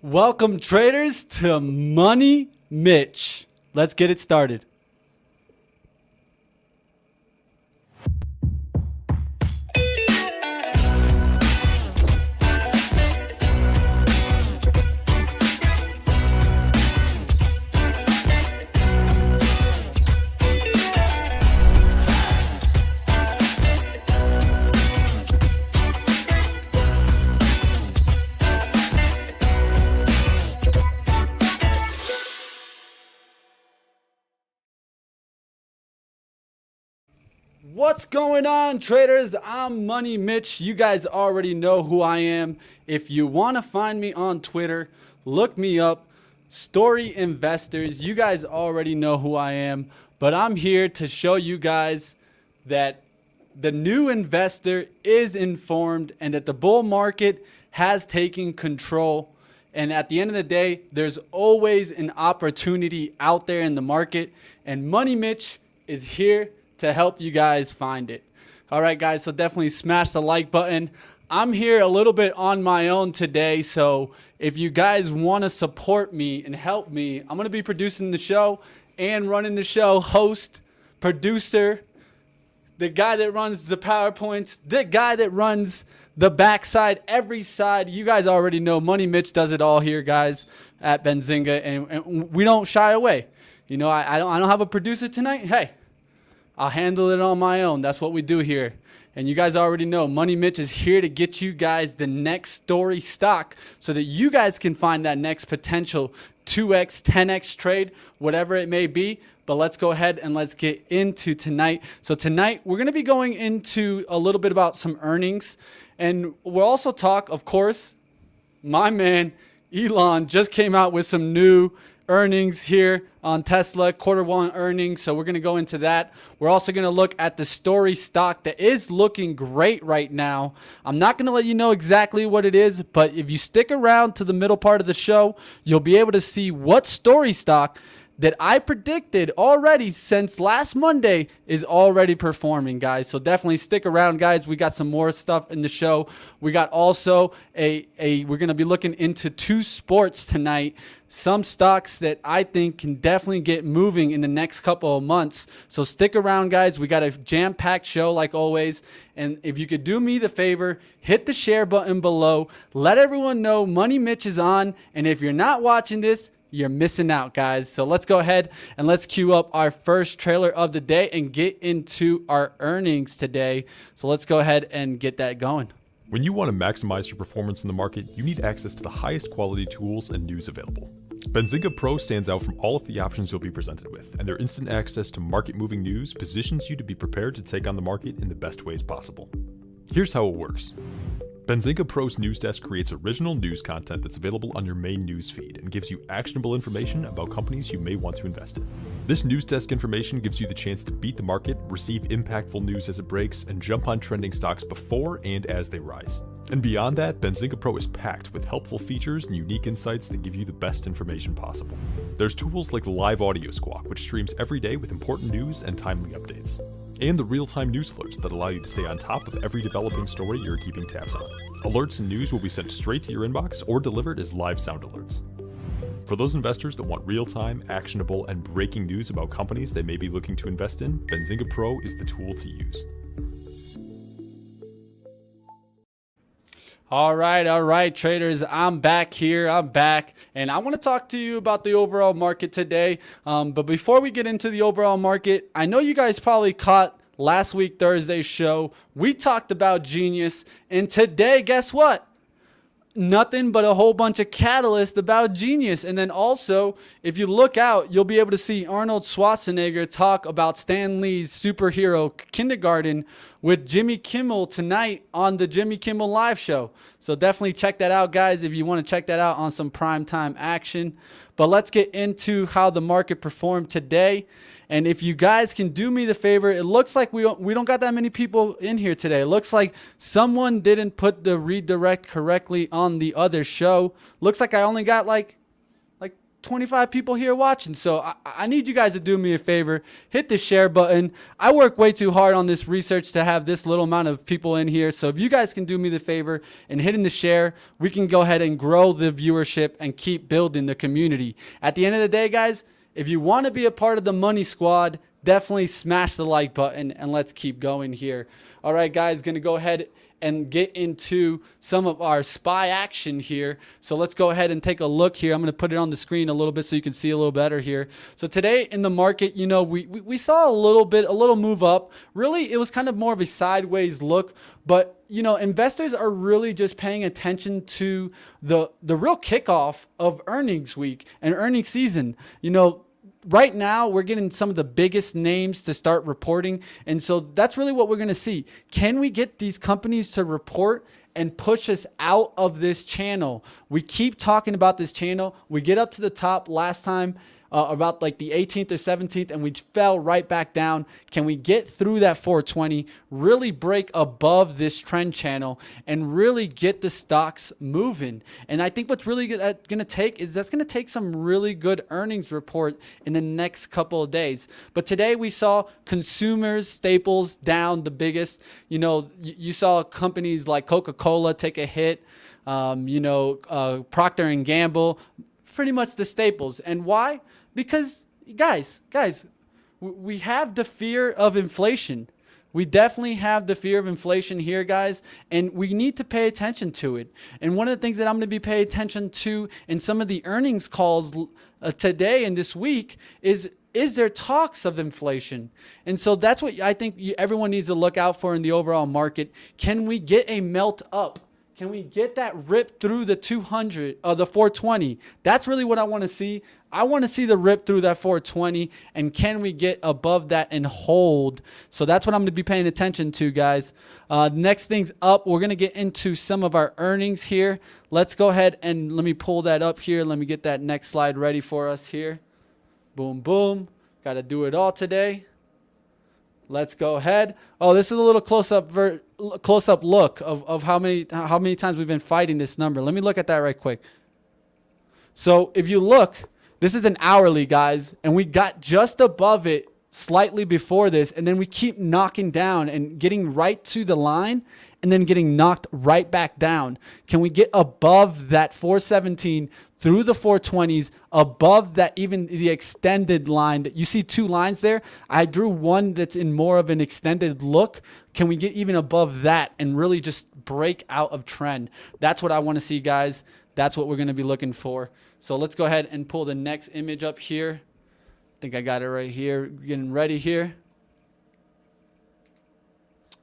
Welcome, traders, to Money Mitch. Let's get it started. What's going on, traders? I'm Money Mitch. You guys already know who I am. If you want to find me on Twitter, look me up. Story Investors. You guys already know who I am. But I'm here to show you guys that the new investor is informed and that the bull market has taken control. And at the end of the day, there's always an opportunity out there in the market. And Money Mitch is here to help you guys find it. All right, guys, so definitely smash the like button. I'm here a little bit on my own today, so if you guys want to support me and help me, I'm going to be producing the show and running the show, host, producer, the guy that runs the PowerPoints, the guy that runs the backside, every side. You guys already know Money Mitch does it all here, guys, at Benzinga, and we don't shy away. You know, I don't have a producer tonight. Hey, I'll handle it on my own. That's what we do here. And you guys already know Money Mitch is here to get you guys the next story stock so that you guys can find that next potential 2x, 10x trade, whatever it may be. But let's go ahead and let's get into tonight. So tonight we're going to be going into a little bit about some earnings. And we'll also talk, of course, my man Elon just came out with some new earnings here on Tesla, Q1 earnings. So we're going to go into that. We're also going to look at the story stock that is looking great right now. I'm not going to let you know exactly what it is, but if you stick around to the middle part of the show, you'll be able to see what story stock that I predicted already since last Monday is already performing, guys. So definitely stick around, guys. We got some more stuff in the show. We got also we're going to be looking into two sports tonight. Some stocks that I think can definitely get moving in the next couple of months. So stick around, guys. We got a jam-packed show like always. And if you could do me the favor, hit the share button below. Let everyone know Money Mitch is on. And if you're not watching this, you're missing out, guys. So let's go ahead and let's queue up our first trailer of the day and get into our earnings today. So let's go ahead and get that going. When you want to maximize your performance in the market, you need access to the highest quality tools and news available. Benzinga Pro stands out from all of the options you'll be presented with, and their instant access to market-moving news positions you to be prepared to take on the market in the best ways possible. Here's how it works. Benzinga Pro's news desk creates original news content that's available on your main news feed and gives you actionable information about companies you may want to invest in. This news desk information gives you the chance to beat the market, receive impactful news as it breaks, and jump on trending stocks before and as they rise. And beyond that, Benzinga Pro is packed with helpful features and unique insights that give you the best information possible. There's tools like Live Audio Squawk, which streams every day with important news and timely updates, and the real-time news alerts that allow you to stay on top of every developing story you're keeping tabs on. Alerts and news will be sent straight to your inbox or delivered as live sound alerts. For those investors that want real-time, actionable, and breaking news about companies they may be looking to invest in, Benzinga Pro is the tool to use. All right, traders. I'm back here. And I want to talk to you about the overall market today. But before we get into the overall market, I know you guys probably caught last week, Thursday's show. We talked about Genius. And today, guess what? Nothing but a whole bunch of catalyst about Genius. And then also, if you look out, you'll be able to see Arnold Schwarzenegger talk about Stan Lee's superhero kindergarten with Jimmy Kimmel tonight on the Jimmy Kimmel Live show. So definitely check that out, guys, if you want to check that out on some primetime action. But let's get into how the market performed today. And if you guys can do me the favor, it looks like we don't got that many people in here today. It looks like someone didn't put the redirect correctly on the other show. Looks like I only got like 25 people here watching. So I need you guys to do me a favor. Hit the share button. I work way too hard on this research to have this little amount of people in here. So if you guys can do me the favor and hitting the share, we can go ahead and grow the viewership and keep building the community. At the end of the day, guys, if you want to be a part of the Money Squad, definitely smash the like button and let's keep going here. All right, guys, going to go ahead and get into some of our SPY action here. So let's go ahead and take a look here. I'm going to put it on the screen a little bit so you can see a little better here. So today in the market, you know, we saw a little move up. Really, it was kind of more of a sideways look, but you know, investors are really just paying attention to the real kickoff of earnings week and earnings season. You know, right now, we're getting some of the biggest names to start reporting. And so that's really what we're going to see. Can we get these companies to report and push us out of this channel? We keep talking about this channel. We get up to the top last time, about like the 18th or 17th, and we fell right back down. Can we get through that 420, really break above this trend channel, and really get the stocks moving? And I think what's really going to take is that's going to take some really good earnings report in the next couple of days. But today we saw consumers, staples down the biggest. You know, you saw companies like Coca-Cola take a hit. Procter and Gamble, pretty much the staples. And why? Because guys, we have the fear of inflation. We definitely have the fear of inflation here, guys, and we need to pay attention to it. And one of the things that I'm going to be paying attention to in some of the earnings calls today and this week is there talks of inflation? And so that's what I think everyone needs to look out for in the overall market. Can we get a melt up? Can we get that rip through the 200, the 420? That's really what I want to see. I want to see the rip through that 420, and can we get above that and hold? So that's what I'm going to be paying attention to, guys. Next thing's up, we're going to get into some of our earnings here. Let's go ahead and let me pull that up here. Let me get that next slide ready for us here. Boom, boom. Got to do it all today. Let's go ahead. Oh, this is a little close-up look of how many times we've been fighting this number. Let me look at that right quick. So if you look, this is an hourly, guys, and we got just above it slightly before this, and then we keep knocking down and getting right to the line and then getting knocked right back down. Can we get above that 417 through the 420s, above that, even the extended line that you see two lines there? I drew one that's in more of an extended look. Can we get even above that and really just break out of trend? That's what I want to see, guys. That's what we're going to be looking for. So let's go ahead and pull the next image up here. I think I got it right here. Getting ready here.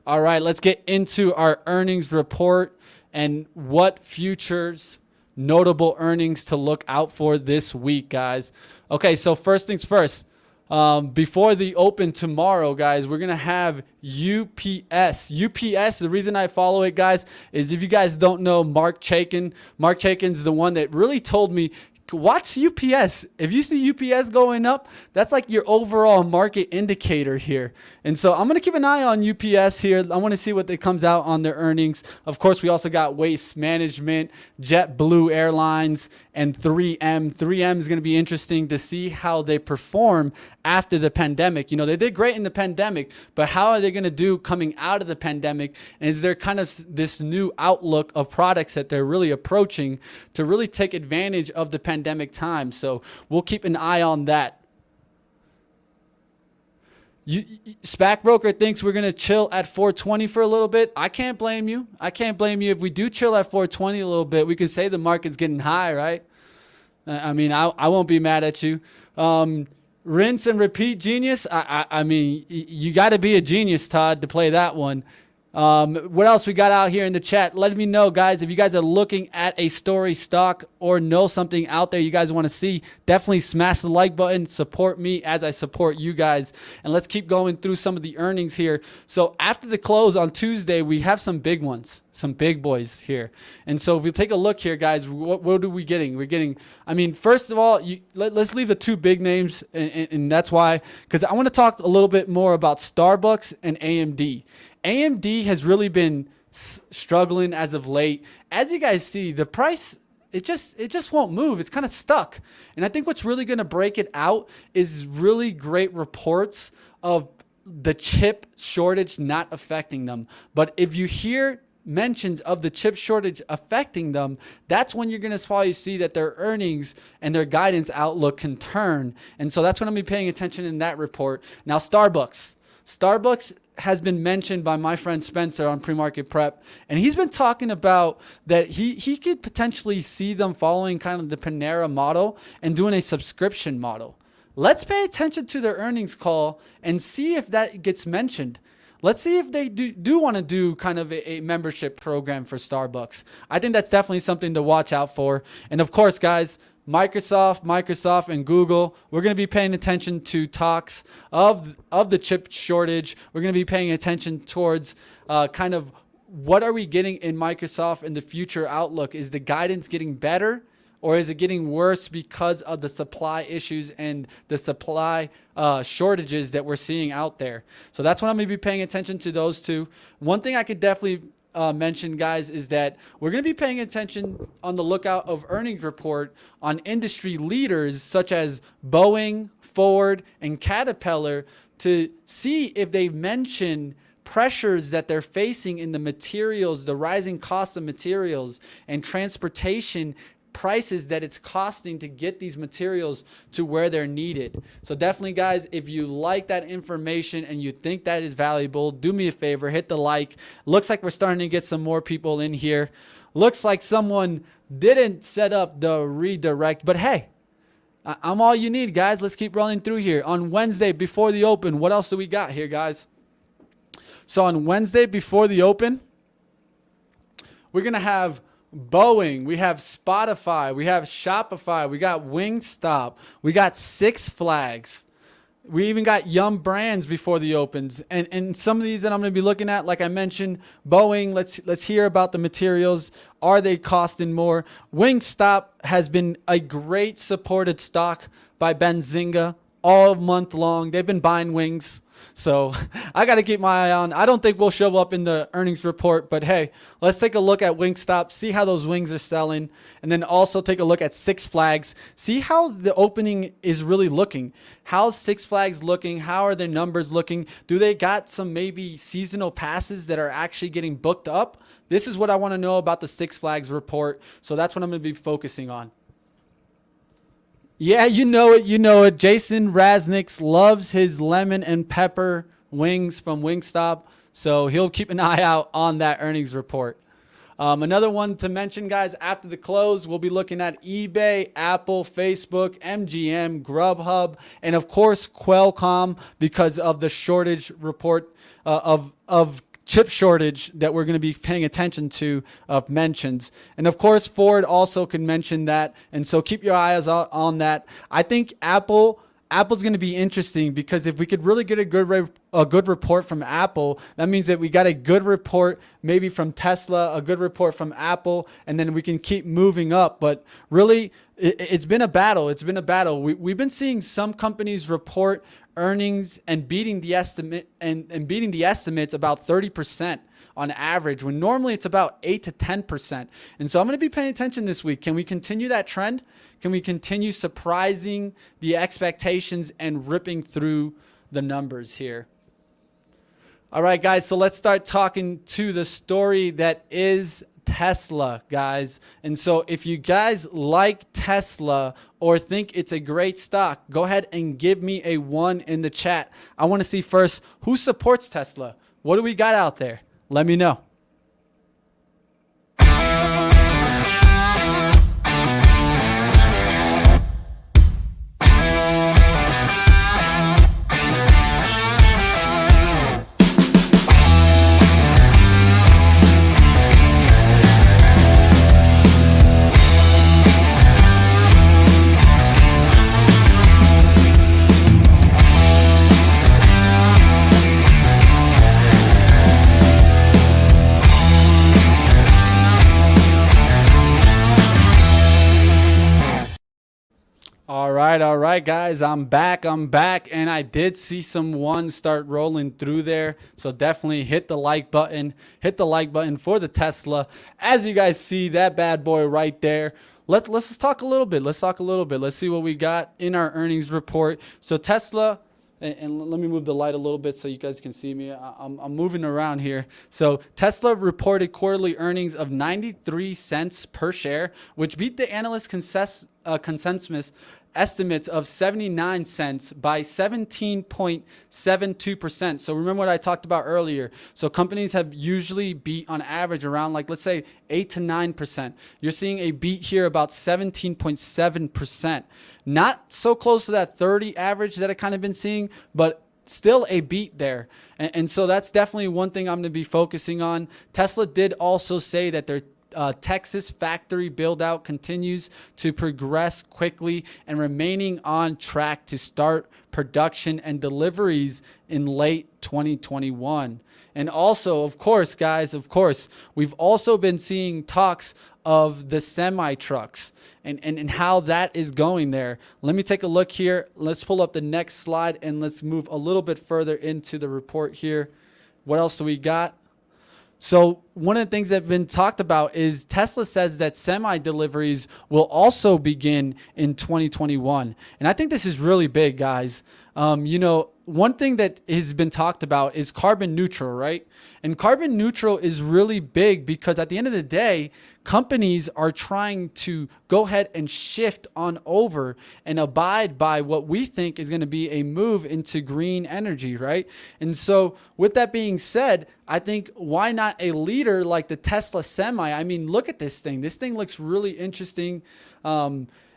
All right, let's get into our earnings report and what futures, notable earnings to look out for this week, guys. Okay, so first things first. Before the open tomorrow, guys, we're going to have UPS. UPS, the reason I follow it, guys, is if you guys don't know Mark Chaikin, Mark Chaikin's the one that really told me, watch UPS. If you see UPS going up, that's like your overall market indicator here. And so I'm going to keep an eye on UPS here. I want to see what it comes out on their earnings. Of course, we also got Waste Management, JetBlue Airlines, and 3M. 3M is going to be interesting to see how they perform after the pandemic. You know, they did great in the pandemic, but how are they going to do coming out of the pandemic? And is there kind of this new outlook of products that they're really approaching to really take advantage of the pandemic time? So we'll keep an eye on that. SPAC broker thinks we're going to chill at 420 for a little bit. I can't blame you. I can't blame you. If we do chill at 420 a little bit, we can say the market's getting high, right? I mean, I won't be mad at you. Rinse and repeat genius. I mean, you got to be a genius, Todd, to play that one. What else we got out here in the chat? Let me know, guys, if you guys are looking at a story stock or know something out there you guys want to see. Definitely smash the like button. Support me as I support you guys. And let's keep going through some of the earnings here. So after the close on Tuesday, we have some big ones, some big boys here. And so if we take a look here, guys, what are we getting? We're getting, I mean, first of all, let's leave the two big names, and that's why, because I want to talk a little bit more about Starbucks and AMD. AMD has really been struggling as of late. As you guys see, the price it just won't move. It's kind of stuck. And I think what's really going to break it out is really great reports of the chip shortage not affecting them. But if you hear mentions of the chip shortage affecting them, that's when you're going to probably see that their earnings and their guidance outlook can turn. And so that's what I'm going to be paying attention in that report. Now, Starbucks has been mentioned by my friend Spencer on Pre-Market Prep, and he's been talking about that he could potentially see them following kind of the Panera model and doing a subscription model. Let's pay attention to their earnings call and see if that gets mentioned. Let's see if they do want to do kind of a membership program for Starbucks. I think that's definitely something to watch out for. And of course, guys, Microsoft and Google, we're going to be paying attention to talks of the chip shortage. We're going to be paying attention towards kind of what are we getting in Microsoft in the future outlook. Is the guidance getting better, or is it getting worse because of the supply issues and the supply shortages that we're seeing out there? So that's what I'm going to be paying attention to, those two. One thing I could definitely mention, guys, is that we're going to be paying attention on the lookout of earnings report on industry leaders such as Boeing, Ford, and Caterpillar to see if they mention pressures that they're facing in the materials, the rising cost of materials and transportation prices that it's costing to get these materials to where they're needed. So definitely, guys, if you like that information and you think that is valuable, do me a favor, hit the like. Looks like we're starting to get some more people in here. Looks like someone didn't set up the redirect, but hey, I'm all you need, guys. Let's keep rolling through here. On Wednesday before the open, what else do we got here, guys? So on Wednesday before the open, we're going to have Boeing, we have Spotify, we have Shopify, we got Wingstop, we got Six Flags. We even got Yum Brands before the opens. And some of these that I'm going to be looking at, like I mentioned, Boeing, let's hear about the materials. Are they costing more? Wingstop has been a great supported stock by Benzinga all month long. They've been buying wings. So I got to keep my eye on. I don't think we'll show up in the earnings report, but hey, let's take a look at Wingstop, see how those wings are selling, and then also take a look at Six Flags, see how the opening is really looking. How's Six Flags looking? How are their numbers looking? Do they got some maybe seasonal passes that are actually getting booked up? This is what I want to know about the Six Flags report. So that's what I'm going to be focusing on. Yeah, you know it. Jason Raznick loves his lemon and pepper wings from Wingstop, so he'll keep an eye out on that earnings report. Another one to mention, guys, after the close, we'll be looking at eBay, Apple, Facebook, MGM, Grubhub, and of course Qualcomm because of the shortage report of chip shortage that we're going to be paying attention to of mentions. And of course, Ford also can mention that. And so keep your eyes on that. I think Apple's going to be interesting because if we could really get a good report from Apple, that means that we got a good report maybe from Tesla, a good report from Apple, and then we can keep moving up. But really, it's been a battle. It's been a battle. We've been seeing some companies report earnings and beating the estimate and beating the estimates about 30% on average, when normally it's about 8 to 10%. And so I'm going to be paying attention this week. Can we continue that trend? Can we continue surprising the expectations and ripping through the numbers here? All right, guys, so let's start talking to the story that is Tesla, guys. And so if you guys like Tesla or think it's a great stock, go ahead and give me a 1 in the chat. I want to see first who supports Tesla. What do we got out there? Let me know. All right, guys, I'm back, and I did see some ones start rolling through there, so definitely hit the like button for the Tesla. As you guys see, that bad boy right there, let's just talk a little bit. Let's talk a little bit. Let's see what we got in our earnings report. So Tesla, and let me move the light a little bit so you guys can see me. I'm moving around here. So Tesla reported quarterly earnings of 93 cents per share, which beat the analyst consensus estimates of 79 cents by 17.72%. So remember what I talked about earlier. So companies have usually beat on average around, like, let's say 8 to 9%. You're seeing a beat here about 17.7%. Not so close to that 30 average that I kind of been seeing, but still a beat there. And so that's definitely one thing I'm going to be focusing on. Tesla did also say that their Texas factory build out continues to progress quickly and remaining on track to start production and deliveries in late 2021. And also, of course, guys, we've also been seeing talks of the semi trucks and how that is going there. Let me take a look here. Let's pull up the next slide and let's move a little bit further into the report here. What else do we got? So one of the things that have been talked about is Tesla says that semi deliveries will also begin in 2021. And I think this is really big, guys. One thing that has been talked about is carbon neutral, right? And carbon neutral is really big because at the end of the day, companies are trying to go ahead and shift on over and abide by what we think is going to be a move into green energy, right? And so with that being said, I think why not a leader like the Tesla Semi? I mean, look at this thing. This thing looks really interesting.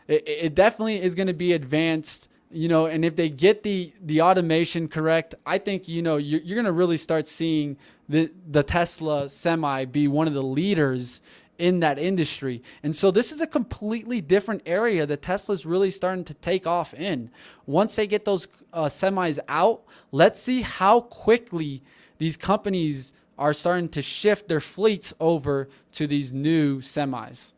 It definitely is going to be advanced. And if they get the automation correct, I think, you're going to really start seeing the Tesla Semi be one of the leaders in that industry. And so this is a completely different area that Tesla's really starting to take off in. Once they get those semis out, let's see how quickly these companies are starting to shift their fleets over to these new semis.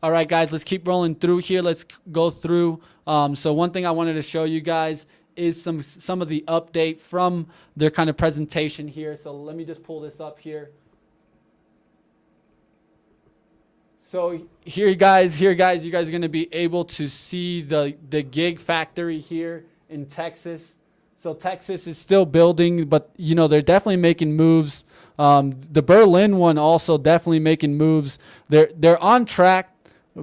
All right, guys, let's keep rolling through here. Let's go through. So one thing I wanted to show you guys is some of the update from their kind of presentation here. So let me just pull this up here. So here, guys, you guys are going to be able to see the gig factory here in Texas. So Texas is still building, but they're definitely making moves. The Berlin one also definitely making moves. They're on track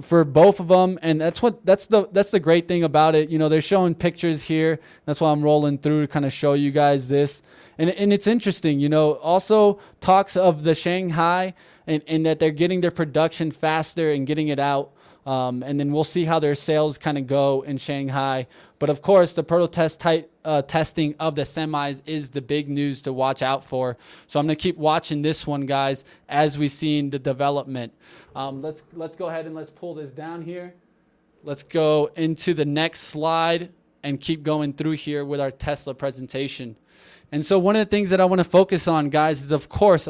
for both of them, and that's the great thing about it. They're showing pictures here. That's why I'm rolling through to kind of show you guys this, and it's interesting. Also talks of the Shanghai and that they're getting their production faster and getting it out. And then we'll see how their sales kind of go in Shanghai. But of course, the testing of the semis is the big news to watch out for. So I'm going to keep watching this one, guys, as we see the development. Let's go ahead and let's pull this down here. Let's go into the next slide and keep going through here with our Tesla presentation. And so one of the things that I want to focus on, guys, is of course,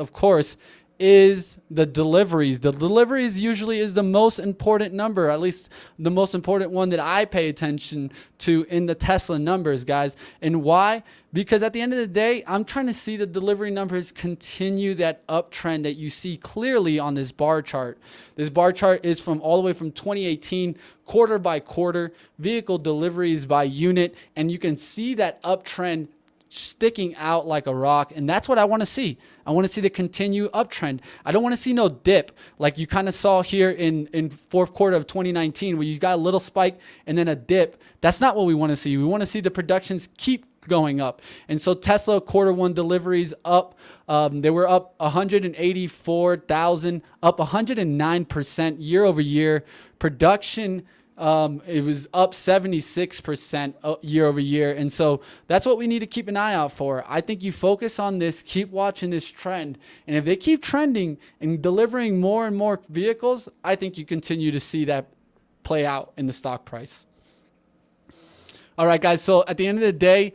is the deliveries. The deliveries usually is the most important number, at least the most important one that I pay attention to in the Tesla numbers, guys. And why? Because at the end of the day, I'm trying to see the delivery numbers continue that uptrend that you see clearly on this bar chart. This bar chart is from all the way from 2018, quarter by quarter, vehicle deliveries by unit, and you can see that uptrend sticking out like a rock, and that's what I want to see. I want to see the continued uptrend. I don't want to see no dip like you kind of saw here in fourth quarter of 2019 where you got a little spike and then a dip. That's not what we want to see. We want to see the productions keep going up. And so Tesla quarter one deliveries up. They were up 184,000, up 109% year over year. Production, it was up 76% year over year. And so that's what we need to keep an eye out for. I think you focus on this, keep watching this trend. And if they keep trending and delivering more and more vehicles, I think you continue to see that play out in the stock price. All right, guys. So at the end of the day,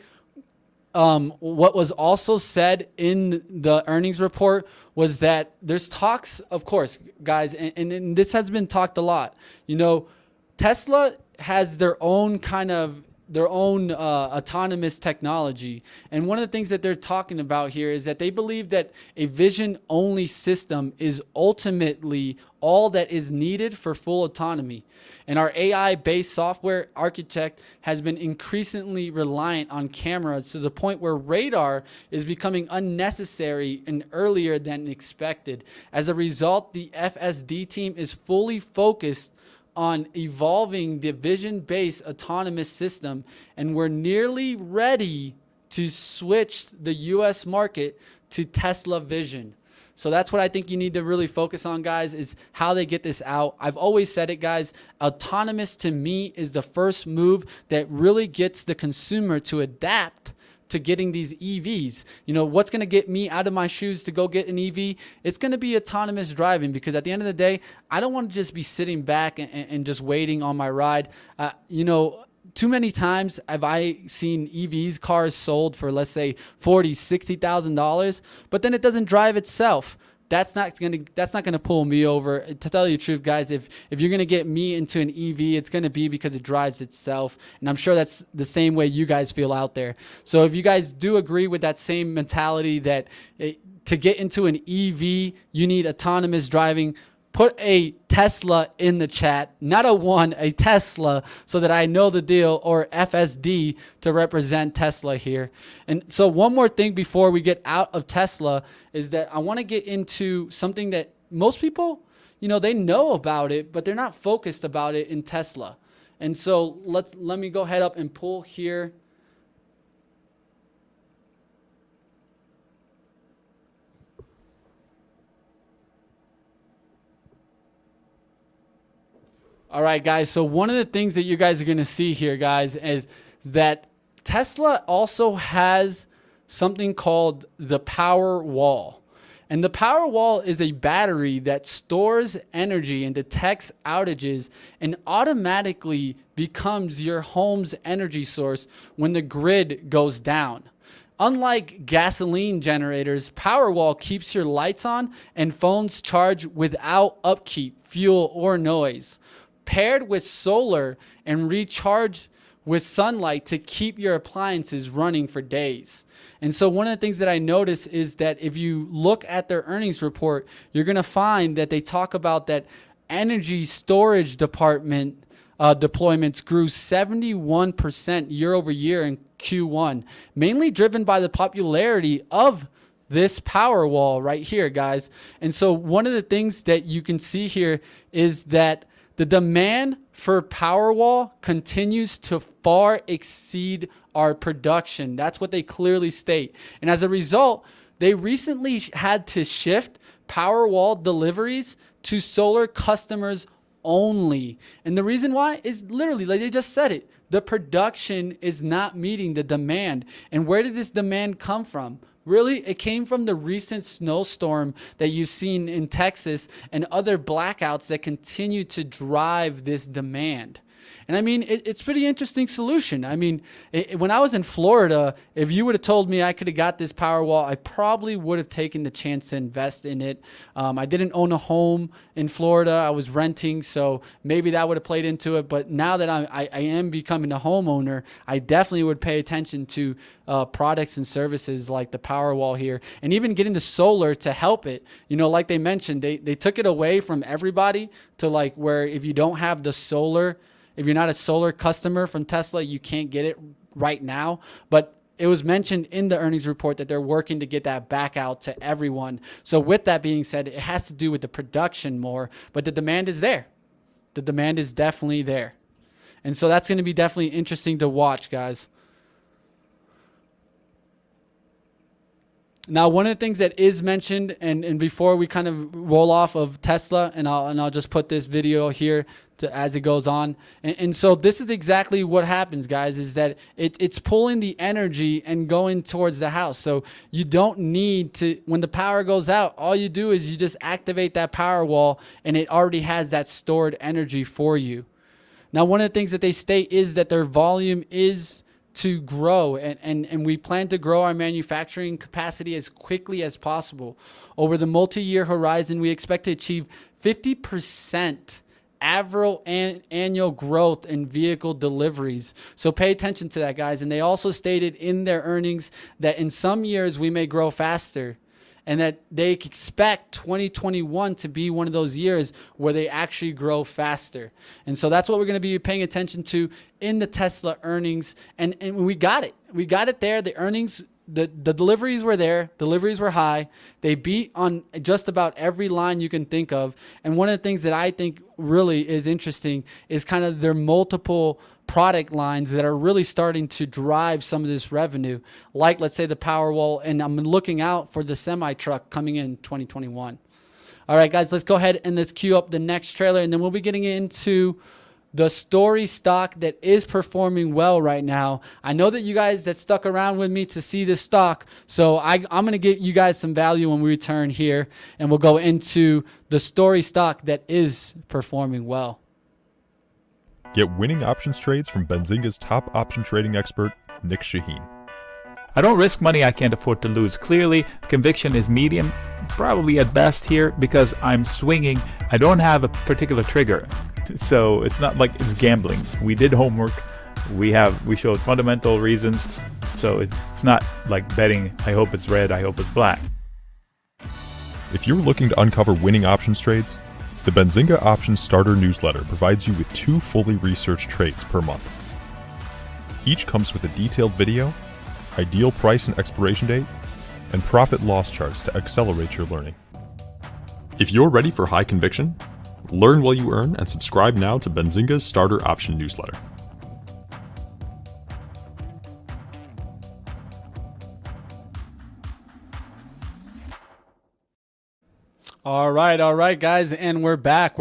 what was also said in the earnings report was that there's talks, of course, guys, and this has been talked a lot. Tesla has their own kind of autonomous technology. And one of the things that they're talking about here is that they believe that a vision-only system is ultimately all that is needed for full autonomy. And our AI-based software architect has been increasingly reliant on cameras to the point where radar is becoming unnecessary and earlier than expected. As a result, the FSD team is fully focused on evolving the vision-based autonomous system, and we're nearly ready to switch the US market to Tesla Vision. So that's what I think you need to really focus on, guys, is how they get this out. I've always said it, guys, autonomous to me is the first move that really gets the consumer to adapt to getting these EVs. You know, what's going to get me out of my shoes to go get an EV? It's going to be autonomous driving, because at the end of the day, I don't want to just be sitting back and just waiting on my ride. You know, too many times have I seen EVs, cars sold for, let's say, $40,000, $60,000, but then it doesn't drive itself. That's not gonna pull me over. To tell you the truth, guys, if you're gonna get me into an EV, it's gonna be because it drives itself. And I'm sure that's the same way you guys feel out there. So if you guys do agree with that same mentality that to get into an EV, you need autonomous driving, put a Tesla in the chat, not a Tesla, so that I know the deal, or FSD to represent Tesla here. And so one more thing before we get out of Tesla is that I want to get into something that most people, you know, they know about it, but they're not focused about it in Tesla. And so let me go ahead up and pull here. All right, guys. So one of the things that you guys are going to see here, guys, is that Tesla also has something called the power wall. And the power wall is a battery that stores energy and detects outages and automatically becomes your home's energy source when the grid goes down. Unlike gasoline generators, Powerwall keeps your lights on and phones charged without upkeep, fuel, or noise. Paired with solar and recharged with sunlight to keep your appliances running for days. And so one of the things that I notice is that if you look at their earnings report, you're going to find that they talk about that energy storage department deployments grew 71% year over year in Q1, mainly driven by the popularity of this power wall right here, guys. And so one of the things that you can see here is that the demand for Powerwall continues to far exceed our production. That's what they clearly state. And as a result, they recently had to shift Powerwall deliveries to solar customers only. And the reason why is literally, like they just said it, the production is not meeting the demand. And where did this demand come from? Really, it came from the recent snowstorm that you've seen in Texas and other blackouts that continue to drive this demand. And I mean, it's pretty interesting solution. I mean, when I was in Florida, if you would have told me I could have got this Powerwall, I probably would have taken the chance to invest in it. I didn't own a home in Florida. I was renting, so maybe that would have played into it. But now that I am becoming a homeowner, I definitely would pay attention to products and services like the Powerwall here, and even getting the solar to help it. You know, like they mentioned, they took it away from everybody to like where if you don't have the solar, if you're not a solar customer from Tesla, you can't get it right now. But it was mentioned in the earnings report that they're working to get that back out to everyone. So with that being said, it has to do with the production more, but the demand is there. The demand is definitely there. And so that's going to be definitely interesting to watch, guys. Now, one of the things that is mentioned, and before we kind of roll off of Tesla, and I'll just put this video here as it goes on. And so this is exactly what happens, guys, is that it's pulling the energy and going towards the house. So you don't need to, when the power goes out, all you do is you just activate that power wall, and it already has that stored energy for you. Now, one of the things that they state is that their volume is to grow, and we plan to grow our manufacturing capacity as quickly as possible. Over the multi-year horizon, we expect to achieve 50% annual growth in vehicle deliveries. So pay attention to that, guys. And they also stated in their earnings that in some years we may grow faster, and that they expect 2021 to be one of those years where they actually grow faster. And so that's what we're going to be paying attention to in the Tesla earnings. And we got it. We got it there. The earnings, the deliveries were there. Deliveries were high. They beat on just about every line you can think of. And one of the things that I think really is interesting is kind of their multiple product lines that are really starting to drive some of this revenue, like let's say the Powerwall, and I'm looking out for the semi truck coming in 2021. All right, guys, let's go ahead and let's queue up the next trailer, and then we'll be getting into the story stock that is performing well right now. I know that you guys that stuck around with me to see this stock, so I'm going to give you guys some value when we return here, and we'll go into the story stock that is performing well. Get winning options trades from Benzinga's top option trading expert, Nick Shaheen. I don't risk money I can't afford to lose. Clearly, conviction is medium, probably at best here, because I'm swinging. I don't have a particular trigger, so it's not like it's gambling. We did homework. We showed fundamental reasons, so it's not like betting, I hope it's red, I hope it's black. If you're looking to uncover winning options trades, the Benzinga Options Starter newsletter provides you with 2 fully researched trades per month. Each comes with a detailed video, ideal price and expiration date, and profit loss charts to accelerate your learning. If you're ready for high conviction, learn while you earn and subscribe now to Benzinga's Starter Option newsletter. All right, guys, and we're back.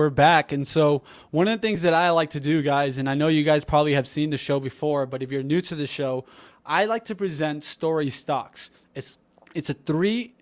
And so one of the things that I like to do, guys, and I know you guys probably have seen the show before, but if you're new to the show, I like to present story stocks. It's a three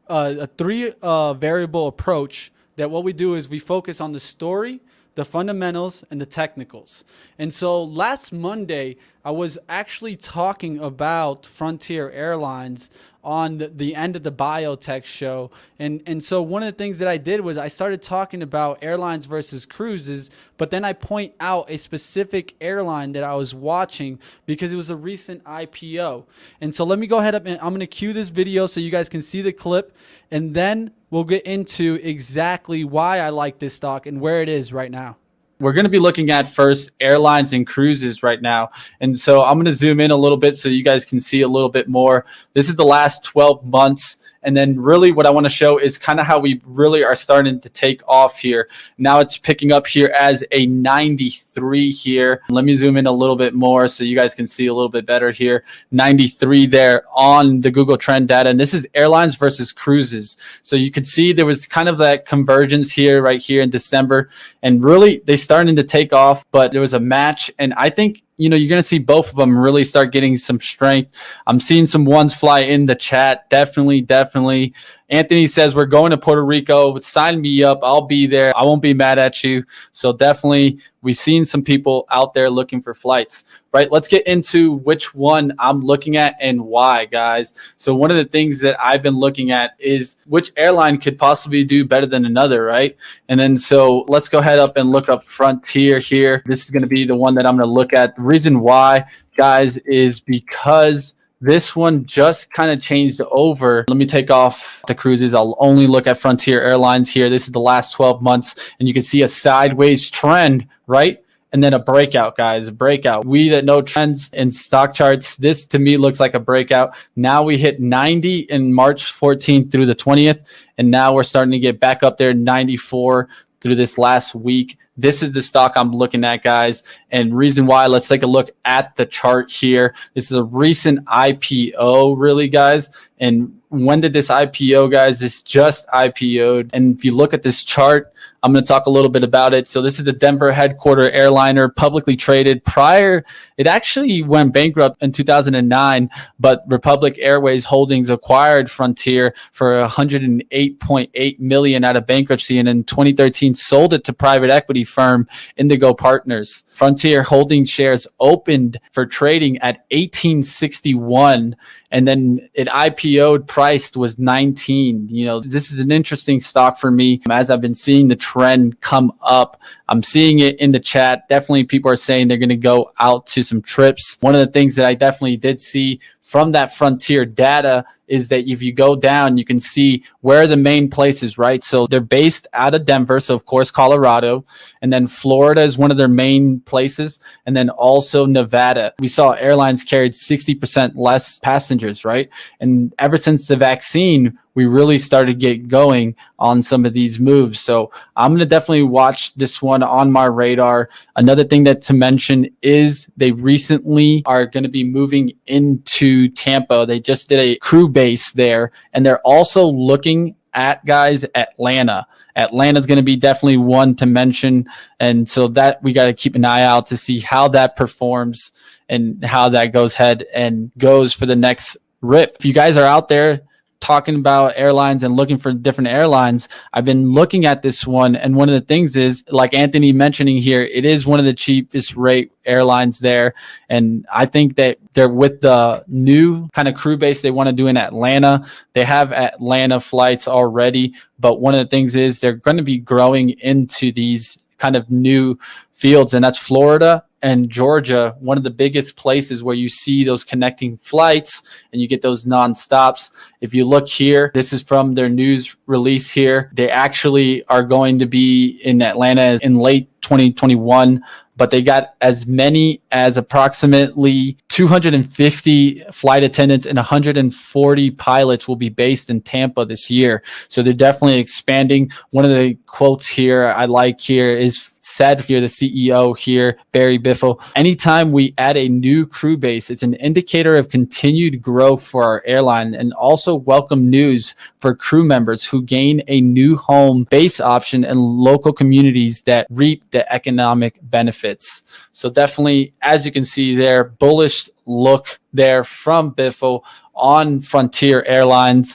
variable approach that what we do is we focus on the story, the fundamentals, and the technicals. And so last Monday, I was actually talking about Frontier Airlines on the end of the biotech show. And so one of the things that I did was I started talking about airlines versus cruises, but then I point out a specific airline that I was watching because it was a recent IPO. And so let me go ahead and I'm going to cue this video so you guys can see the clip, and then we'll get into exactly why I like this stock and where it is right now. We're going to be looking at first airlines and cruises right now. And so I'm going to zoom in a little bit so you guys can see a little bit more. This is the last 12 months. And then really what I want to show is kind of how we really are starting to take off here. Now it's picking up here as a 93 here. Let me zoom in a little bit more so you guys can see a little bit better here. 93 there on the Google trend data. And this is airlines versus cruises. So you could see there was kind of that convergence here right here in December. And really they starting to take off, but there was a match. And I think, you know, you're going to see both of them really start getting some strength. I'm seeing some ones fly in the chat. Definitely. Anthony says, we're going to Puerto Rico. Sign me up. I'll be there. I won't be mad at you. So definitely we've seen some people out there looking for flights, right? Let's get into which one I'm looking at and why, guys. So one of the things that I've been looking at is which airline could possibly do better than another, right? And then so let's go ahead up and look up Frontier here. This is going to be the one that I'm going to look at. The reason why, guys, is because this one just kind of changed over. Let me take off the cruises. I'll only look at Frontier Airlines here. This is the last 12 months, and you can see a sideways trend, right? And then a breakout, guys, a breakout. We that know trends and stock charts, this to me looks like a breakout. Now we hit 90 in March 14th through the 20th, and now we're starting to get back up there, 94 through this last week. This is the stock I'm looking at, guys. And reason why, let's take a look at the chart here. This is a recent IPO, really, guys. And when did this IPO, guys? This just IPO'd. And if you look at this chart, I'm going to talk a little bit about it. So this is the Denver headquarter airliner, publicly traded. Prior, it actually went bankrupt in 2009, but Republic Airways Holdings acquired Frontier for $108.8 million out of bankruptcy, and in 2013 sold it to private equity firm Indigo Partners. Frontier Holdings shares opened for trading at $18.61. And then it IPO'd, priced was 19. You know, this is an interesting stock for me as I've been seeing the trend come up. I'm seeing it in the chat. Definitely people are saying they're going to go out to some trips. One of the things that I definitely did see from that Frontier data is that if you go down, you can see where are the main places, right? So they're based out of Denver. So of course, Colorado, and then Florida is one of their main places. And then also Nevada. We saw airlines carried 60% less passengers, right? And ever since the vaccine, we really started to get going on some of these moves. So I'm going to definitely watch this one on my radar. Another thing that to mention is they recently are going to be moving into Tampa. They just did a crew base there, and they're also looking at, guys, Atlanta. Atlanta's going to be definitely one to mention. And so that we got to keep an eye out to see how that performs and how that goes ahead and goes for the next rip. If you guys are out there talking about airlines and looking for different airlines, I've been looking at this one. And one of the things is, like Anthony mentioning here, it is one of the cheapest rate airlines there. And I think that they're with the new kind of crew base they want to do in Atlanta. They have Atlanta flights already. But one of the things is they're going to be growing into these kind of new fields, and that's Florida and Georgia, one of the biggest places where you see those connecting flights and you get those non-stops. If you look here, this is from their news release here. They actually are going to be in Atlanta in late 2021, but they got as many as approximately 250 flight attendants and 140 pilots will be based in Tampa this year. So they're definitely expanding. One of the quotes here I like here is said here, the CEO here, Barry Biffle, anytime we add a new crew base, it's an indicator of continued growth for our airline and also welcome news for crew members who gain a new home base option in local communities that reap the economic benefits. So definitely, as you can see there, bullish look there from Biffle on Frontier Airlines.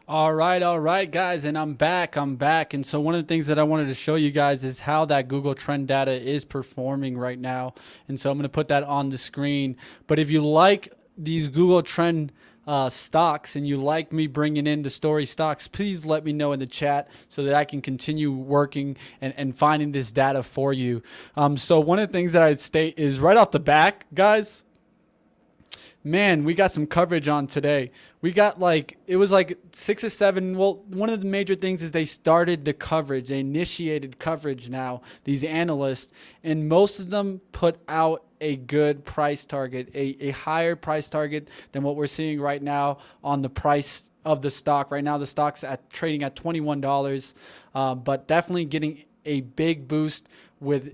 All right, guys, and I'm back. And so one of the things that I wanted to show you guys is how that Google Trend data is performing right now. And so I'm going to put that on the screen. But if you like these Google Trend stocks and you like me bringing in the story stocks, please let me know in the chat so that I can continue working and finding this data for you. So one of the things that I'd state is right off the back, guys, man, we got some coverage on today. We got it was like 6 or 7. Well, one of the major things is they started the coverage. They initiated coverage now, these analysts, and most of them put out a good price target, a higher price target than what we're seeing right now on the price of the stock. Right now, the stock's trading at $21, but definitely getting a big boost with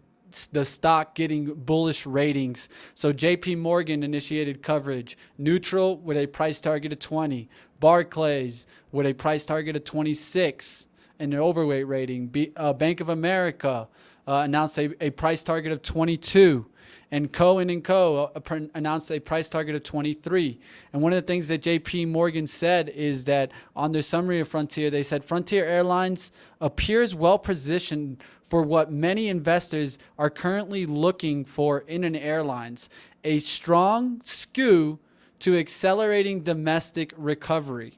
the stock getting bullish ratings. So JP Morgan initiated coverage, neutral with a price target of 20, Barclays with a price target of 26 and an overweight rating, Bank of America announced a price target of 22, and Cohen & Co. announced a price target of 23. And one of the things that JP Morgan said is that on their summary of Frontier, they said Frontier Airlines appears well positioned for what many investors are currently looking for in an airlines, a strong skew to accelerating domestic recovery.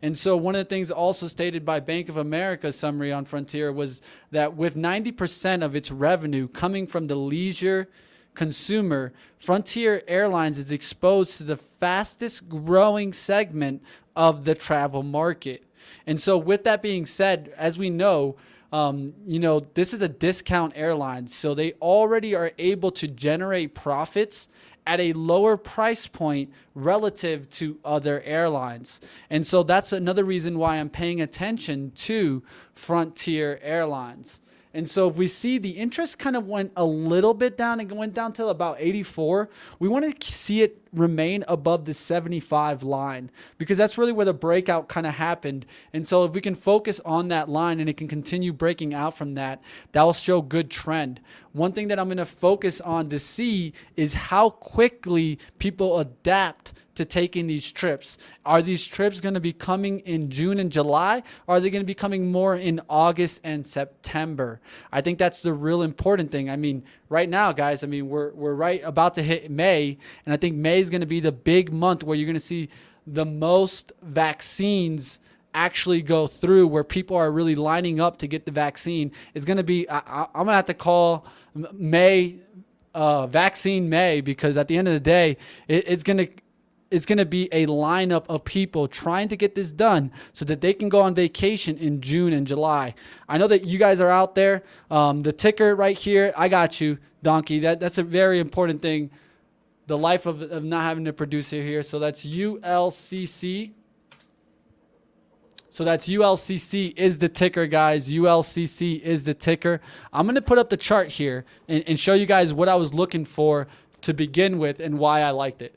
And so one of the things also stated by Bank of America's summary on Frontier was that with 90% of its revenue coming from the leisure consumer, Frontier Airlines is exposed to the fastest growing segment of the travel market. And so with that being said, as we know, this is a discount airline, so they already are able to generate profits at a lower price point relative to other airlines. And so that's another reason why I'm paying attention to Frontier Airlines. And so if we see the interest kind of went a little bit down and went down to about 84, we want to see it remain above the 75 line because that's really where the breakout kind of happened. And so if we can focus on that line and it can continue breaking out from that, that will show good trend. One thing that I'm going to focus on to see is how quickly people adapt to taking these trips. Are these trips going to be coming in June and July? Or are they going to be coming more in August and September? I think that's the real important thing. I mean, right now, guys, I mean, we're right about to hit May, and I think May is going to be the big month where you're going to see the most vaccines actually go through, where people are really lining up to get the vaccine. It's going to be, I'm going to have to call May Vaccine May, because at the end of the day, it's going to be a lineup of people trying to get this done so that they can go on vacation in June and July. I know that you guys are out there. The ticker right here, I got you, Donkey. That's a very important thing. The life of not having to produce it here. So that's ULCC. So that's ULCC is the ticker, guys. ULCC is the ticker. I'm going to put up the chart here and show you guys what I was looking for to begin with and why I liked it.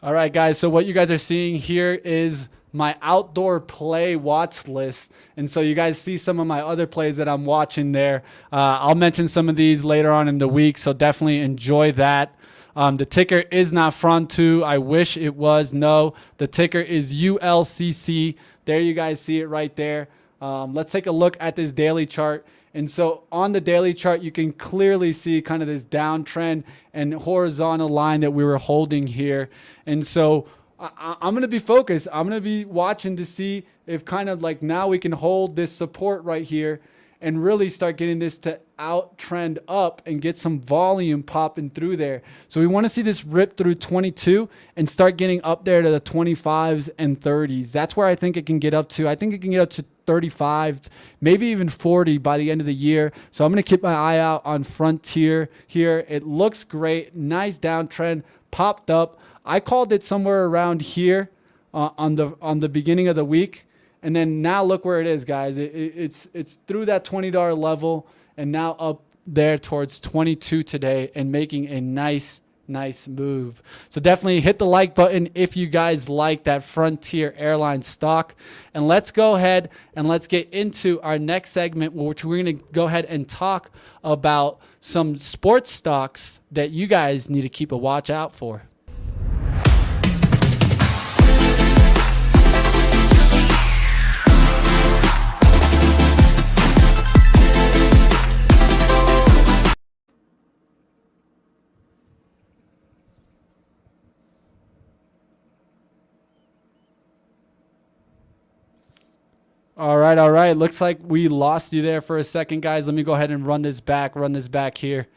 All right, guys. So what you guys are seeing here is my outdoor play watch list. And so you guys see some of my other plays that I'm watching there. I'll mention some of these later on in the week, so definitely enjoy that. The ticker is not Front2. I wish it was. No, the ticker is ULCC. There you guys see it right there. Let's take a look at this daily chart. And so on the daily chart, you can clearly see kind of this downtrend and horizontal line that we were holding here. And so I'm going to be focused. I'm going to be watching to see if kind of like now we can hold this support right here and really start getting this to out trend up and get some volume popping through there. So we want to see this rip through 22 and start getting up there to the 25s and 30s. That's where I think it can get up to. I think it can get up to 35, maybe even 40 by the end of the year. So I'm going to keep my eye out on Frontier here. It looks great. Nice downtrend, popped up. I called it somewhere around here on the beginning of the week. And then now look where it is, guys. It's through that $20 level and now up there towards 22 today and making a nice move. So definitely hit the like button if you guys like that Frontier Airlines stock. And let's go ahead and let's get into our next segment, which we're going to go ahead and talk about some sports stocks that you guys need to keep a watch out for. All right. Looks like we lost you there for a second, guys. Let me go ahead and run this back here.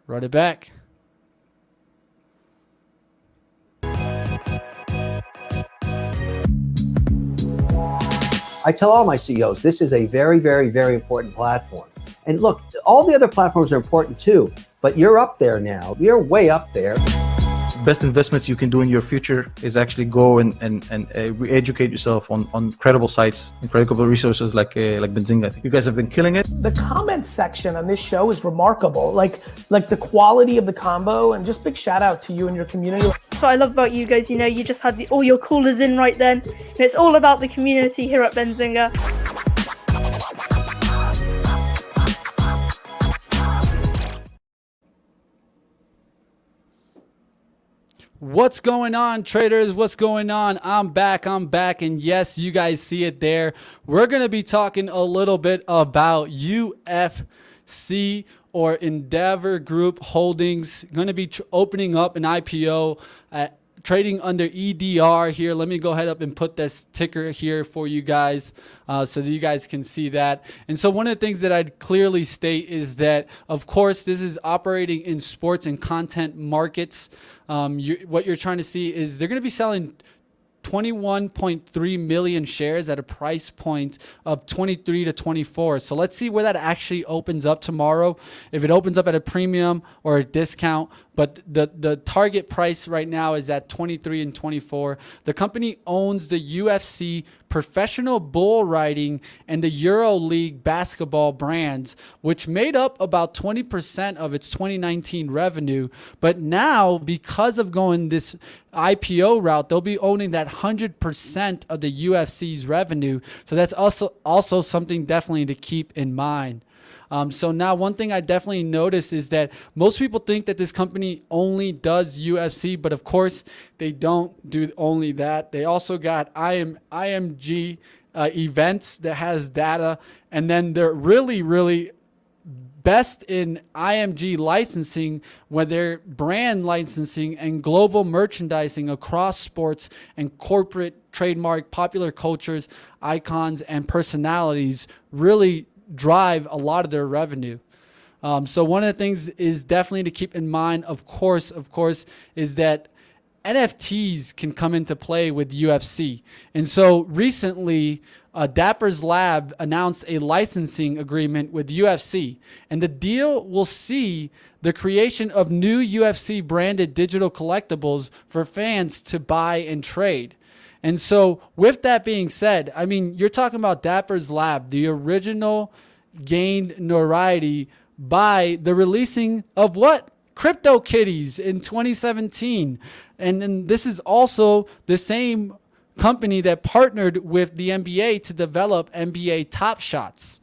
Run it back. I tell all my CEOs, this is a very, very, very important platform. And look, all the other platforms are important too, but you're up there now. You're way up there. Best investments you can do in your future is actually go and re-educate yourself on credible sites and credible resources like Benzinga. I think you guys have been killing it. The comment section on this show is remarkable. Like the quality of the combo, and just big shout out to you and your community. So I love about you guys, you just had all your callers in right then. And it's all about the community here at Benzinga. What's going on, traders? What's going on? I'm back. And yes, you guys see it there. We're going to be talking a little bit about UFC or Endeavor Group Holdings. Going to be opening up an IPO trading under EDR here. Let me go ahead up and put this ticker here for you guys so that you guys can see that. And so one of the things that I'd clearly state is that, of course, this is operating in sports and content markets. What you're trying to see is they're going to be selling 21.3 million shares at a price point of 23 to 24. So let's see where that actually opens up tomorrow. If it opens up at a premium or a discount, but the target price right now is at 23 and 24. The company owns the UFC professional bull riding and the Euro League basketball brands, which made up about 20% of its 2019 revenue. But now, because of going this IPO route, they'll be owning that 100% of the UFC's revenue. So that's also something definitely to keep in mind. So now one thing I definitely notice is that most people think that this company only does UFC, but of course they don't do only that. They also got IMG events that has data, and then they're really best in IMG licensing, where they're brand licensing and global merchandising across sports and corporate trademark popular cultures, icons, and personalities really drive a lot of their revenue. So one of the things is definitely to keep in mind, of course, is that NFTs can come into play with UFC. And so recently, Dapper's Lab announced a licensing agreement with UFC, and the deal will see the creation of new UFC branded digital collectibles for fans to buy and trade. And so with that being said, I mean, you're talking about Dapper's Lab. The original gained notoriety by the releasing of what? Crypto Kitties in 2017. And then this is also the same company that partnered with the NBA to develop NBA Top Shots.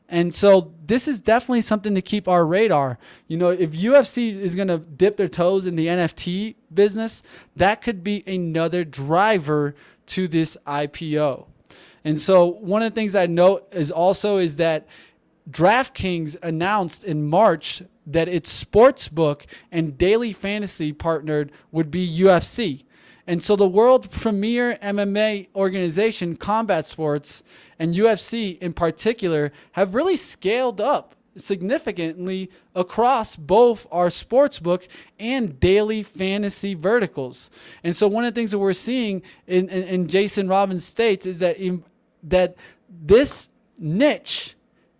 And so this is definitely something to keep our radar. You know, if UFC is going to dip their toes in the NFT business, that could be another driver to this IPO. And so one of the things I note is that DraftKings announced in March that its sportsbook and daily fantasy partnered would be UFC. And so the world premier MMA organization, Combat Sports, and UFC in particular have really scaled up significantly across both our sportsbook and daily fantasy verticals. And so one of the things that we're seeing in Jason Robbins' states is that this niche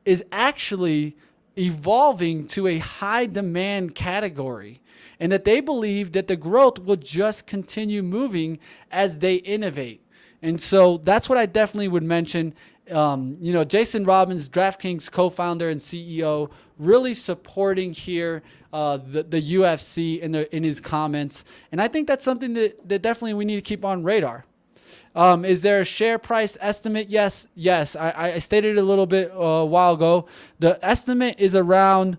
is actually evolving to a high demand category, and that they believe that the growth will just continue moving as they innovate. And so that's what I definitely would mention. Jason Robbins, DraftKings co-founder and CEO, really supporting here the UFC in his comments. And I think that's something that definitely we need to keep on radar. Is there a share price estimate? Yes. I stated it a little bit a while ago. The estimate is around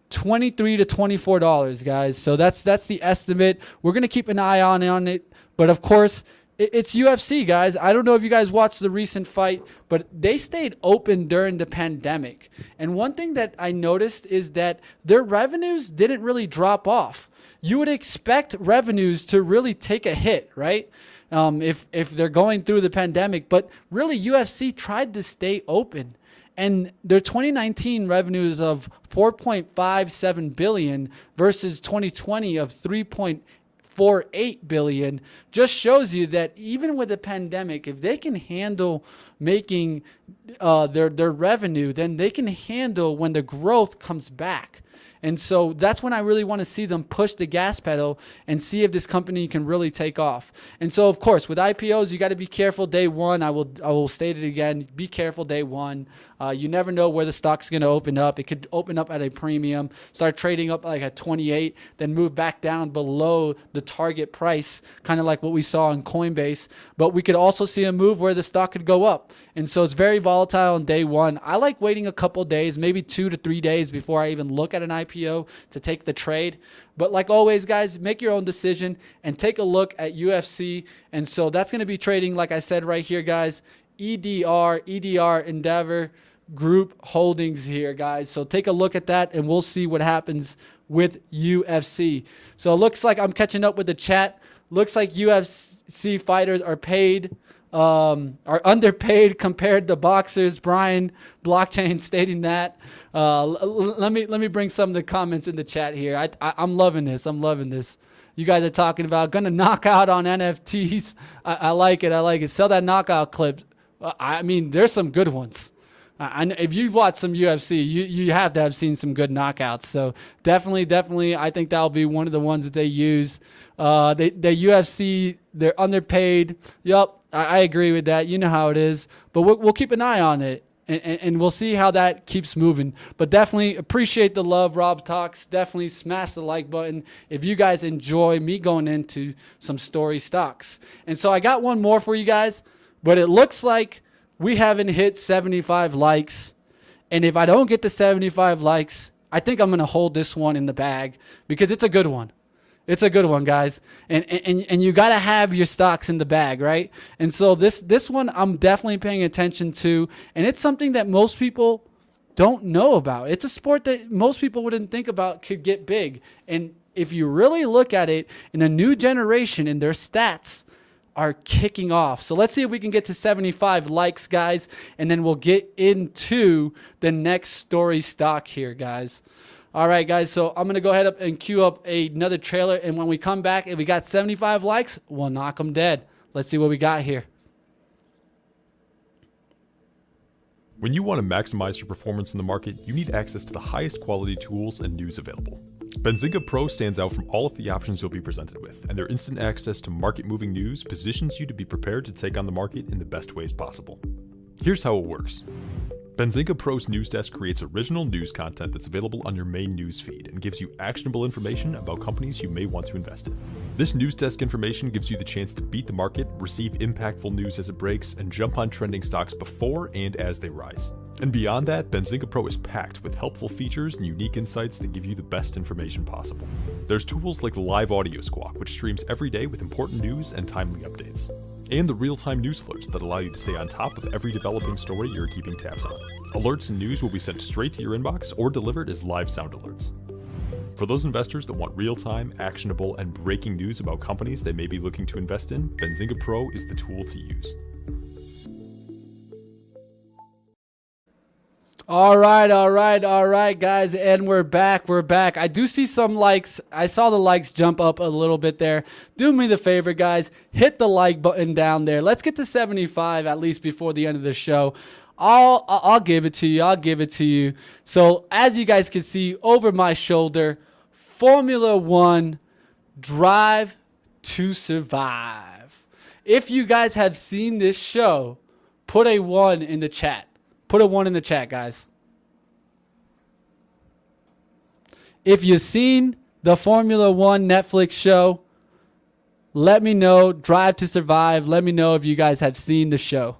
$23 to $24, guys. So that's the estimate. We're gonna keep an eye on it, but of course, it's UFC, guys. I don't know if you guys watched the recent fight, but they stayed open during the pandemic. And one thing that I noticed is that their revenues didn't really drop off. You would expect revenues to really take a hit, right? If they're going through the pandemic, but really UFC tried to stay open. And their 2019 revenues of $4.57 billion versus 2020 of $3.48 billion just shows you that even with the pandemic, if they can handle making their revenue, then they can handle when the growth comes back. And so that's when I really want to see them push the gas pedal and see if this company can really take off. And so, of course, with IPOs, you got to be careful day one. I will state it again. Be careful day one. You never know where the stock's going to open up. It could open up at a premium, start trading up like at 28, then move back down below the target price, kind of like what we saw in Coinbase. But we could also see a move where the stock could go up. And so it's very volatile on day one. I like waiting a couple days, maybe 2 to 3 days before I even look at an IPO to take the trade. But like always, guys, make your own decision and take a look at UFC. And so that's going to be trading, like I said right here, guys, EDR Endeavor Group Holdings here, guys. So take a look at that and we'll see what happens with UFC. So it looks like I'm catching up with the chat. Looks like UFC fighters are underpaid compared to boxers. Brian Blockchain stating that. Let me bring some of the comments in the chat here. I'm loving this. You guys are talking about gonna knock out on NFTs. I like it. Sell that knockout clip. I mean, there's some good ones. If you watch some UFC, you have to have seen some good knockouts. So definitely, I think that'll be one of the ones that they use. The UFC, they're underpaid. Yup, I agree with that. You know how it is. But we'll keep an eye on it, and we'll see how that keeps moving. But definitely appreciate the love, Rob Talks. Definitely smash the like button if you guys enjoy me going into some story stocks. And so I got one more for you guys, but it looks like we haven't hit 75 likes. And if I don't get to 75 likes, I think I'm going to hold this one in the bag because it's a good one. It's a good one, guys. And you got to have your stocks in the bag, right? And so this one I'm definitely paying attention to. And it's something that most people don't know about. It's a sport that most people wouldn't think about could get big. And if you really look at it, in a new generation and their stats are kicking off. So let's see if we can get to 75 likes, guys. And then we'll get into the next story stock here, guys. All right, guys, so I'm going to go ahead and queue up another trailer, and when we come back, if we got 75 likes, we'll knock them dead. Let's see what we got here. When you want to maximize your performance in the market, you need access to the highest quality tools and news available. Benzinga Pro stands out from all of the options you'll be presented with, and their instant access to market-moving news positions you to be prepared to take on the market in the best ways possible. Here's how it works. Benzinga Pro's news desk creates original news content that's available on your main news feed and gives you actionable information about companies you may want to invest in. This news desk information gives you the chance to beat the market, receive impactful news as it breaks, and jump on trending stocks before and as they rise. And beyond that, Benzinga Pro is packed with helpful features and unique insights that give you the best information possible. There's tools like the Live Audio Squawk, which streams every day with important news and timely updates, and the real-time news alerts that allow you to stay on top of every developing story you're keeping tabs on. Alerts and news will be sent straight to your inbox or delivered as live sound alerts. For those investors that want real-time, actionable, and breaking news about companies they may be looking to invest in, Benzinga Pro is the tool to use. All right, guys, and we're back. I do see some likes. I saw the likes jump up a little bit there. Do me the favor, guys. Hit the like button down there. Let's get to 75 at least before the end of the show. I'll give it to you. So as you guys can see over my shoulder, Formula One Drive to Survive. If you guys have seen this show, put a 1 in the chat. Put a 1 in the chat, guys. If you've seen the Formula One Netflix show, let me know. Drive to Survive. Let me know if you guys have seen the show.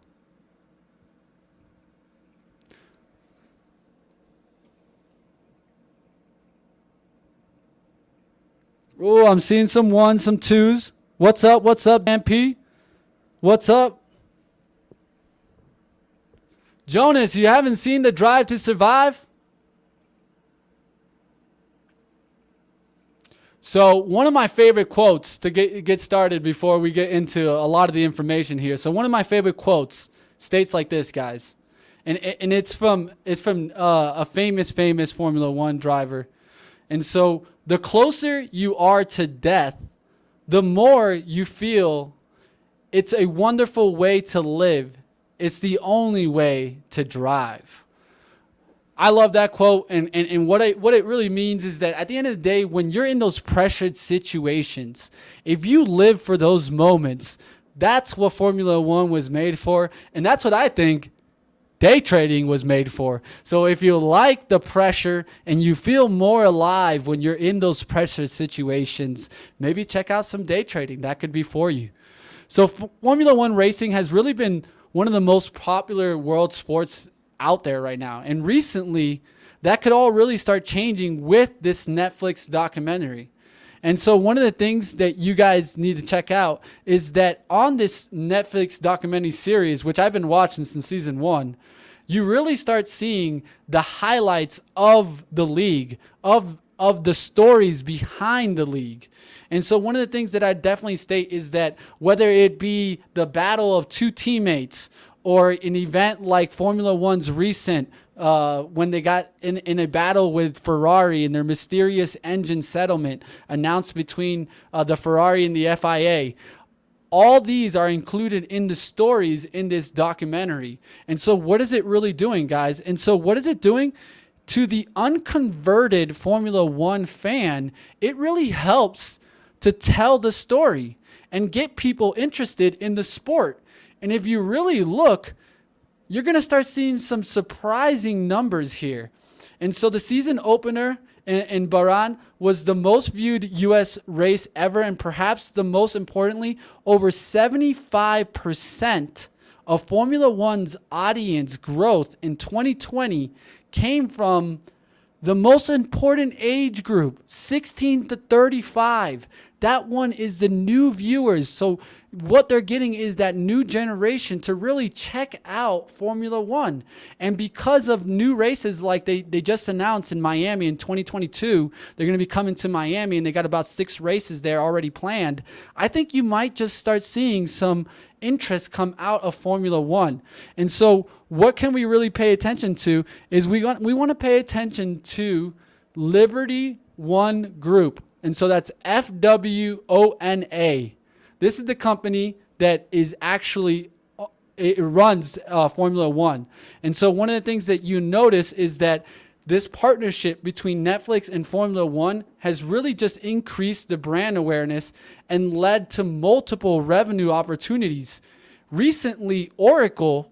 Oh, I'm seeing some 1s, some 2s. What's up, MP? What's up? Jonas, you haven't seen the Drive to Survive? So one of my favorite quotes to get started before we get into a lot of the information here. So one of my favorite quotes states like this, guys. And it's from a famous Formula One driver. And so the closer you are to death, the more you feel it's a wonderful way to live. It's the only way to drive. I love that quote, and what it really means is that at the end of the day, when you're in those pressured situations, if you live for those moments, that's what Formula One was made for, and that's what I think day trading was made for. So if you like the pressure and you feel more alive when you're in those pressured situations, maybe check out some day trading. That could be for you. So Formula One racing has really been one of the most popular world sports out there right now. And recently, that could all really start changing with this Netflix documentary. And so one of the things that you guys need to check out is that on this Netflix documentary series, which I've been watching since season 1, you really start seeing the highlights of the league, of the stories behind the league. And so one of the things that I definitely state is that whether it be the battle of two teammates or an event like Formula One's recent, when they got in a battle with Ferrari and their mysterious engine settlement announced between the Ferrari and the FIA, all these are included in the stories in this documentary. And so what is it really doing, guys? And so what is it doing to the unconverted Formula One fan? It really helps to tell the story and get people interested in the sport. And if you really look, you're going to start seeing some surprising numbers here. And so the season opener in Bahrain was the most viewed U.S. race ever. And perhaps the most importantly, over 75% of Formula One's audience growth in 2020 came from the most important age group, 16 to 35. That one is the new viewers. So what they're getting is that new generation to really check out Formula One. And because of new races like they just announced in Miami in 2022, they're going to be coming to Miami and they got about 6 races there already planned. I think you might just start seeing some interest come out of Formula One. And so what can we really pay attention to is we want to pay attention to Liberty One Group. And so that's FWONA. This is the company that is actually, it runs Formula One. And so one of the things that you notice is that this partnership between Netflix and Formula One has really just increased the brand awareness and led to multiple revenue opportunities. Recently, Oracle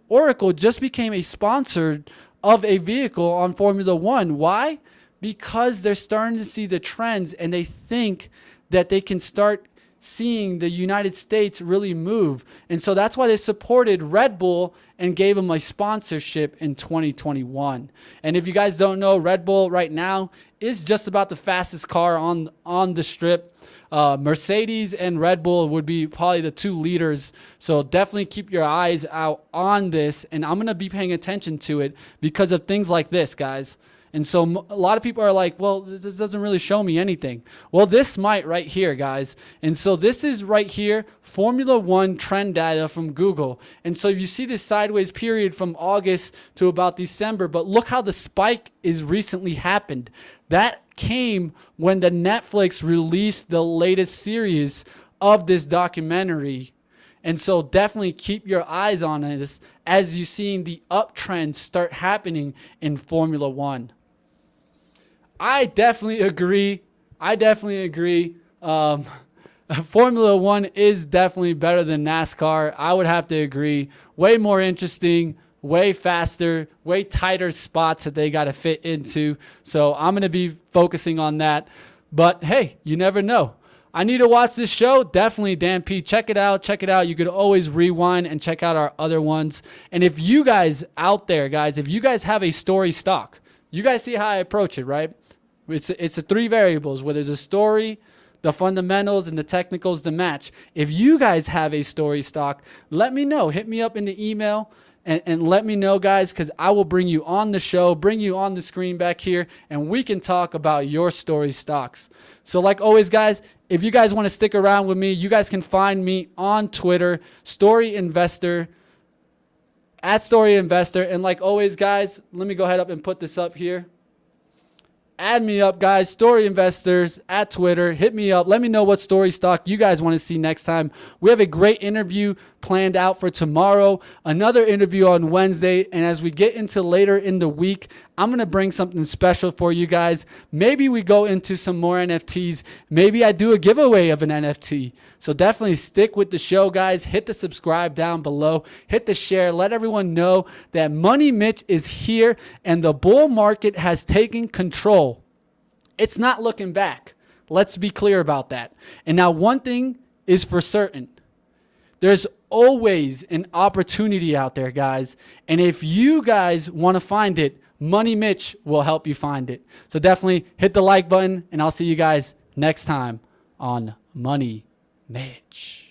just became a sponsor of a vehicle on Formula One. Why? Because they're starting to see the trends and they think that they can start seeing the United States really move. And so that's why they supported Red Bull and gave them a sponsorship in 2021. And if you guys don't know, Red Bull right now is just about the fastest car on the strip. Mercedes and Red Bull would be probably the 2 leaders. So definitely keep your eyes out on this. And I'm going to be paying attention to it because of things like this, guys. And so a lot of people are like, well, this doesn't really show me anything. Well, this might right here, guys. And so this is right here, Formula One trend data from Google. And so you see this sideways period from August to about December, but look how the spike is recently happened. That came when the Netflix released the latest series of this documentary. And so definitely keep your eyes on this as you're seeing the uptrend start happening in Formula One. I definitely agree. Formula One is definitely better than NASCAR. I would have to agree. Way more interesting, way faster, way tighter spots that they got to fit into. So I'm going to be focusing on that. But hey, you never know. I need to watch this show. Definitely, Dan P. Check it out. You could always rewind and check out our other ones. And if you guys out there, guys, if you guys have a story stock, you guys see how I approach it, right? It's the 3 variables where there's a story, the fundamentals, and the technicals to match. If you guys have a story stock, let me know. Hit me up in the email and let me know, guys, because I will bring you on the show, bring you on the screen back here, and we can talk about your story stocks. So like always, guys, if you guys want to stick around with me, you guys can find me on Twitter, Story Investor, @StoryInvestor. And like always, guys, let me go ahead up and put this up here. Add me up, guys. Story Investors at Twitter. Hit me up. Let me know what story stock you guys want to see next time. We have a great interview planned out for tomorrow. Another interview on Wednesday. And as we get into later in the week, I'm going to bring something special for you guys. Maybe we go into some more NFTs. Maybe I do a giveaway of an NFT. So definitely stick with the show, guys. Hit the subscribe down below. Hit the share. Let everyone know that Money Mitch is here and the bull market has taken control. It's not looking back. Let's be clear about that. And now one thing is for certain. There's always an opportunity out there, guys. And if you guys want to find it, Money Mitch will help you find it. So definitely hit the like button, and I'll see you guys next time on Money Mitch.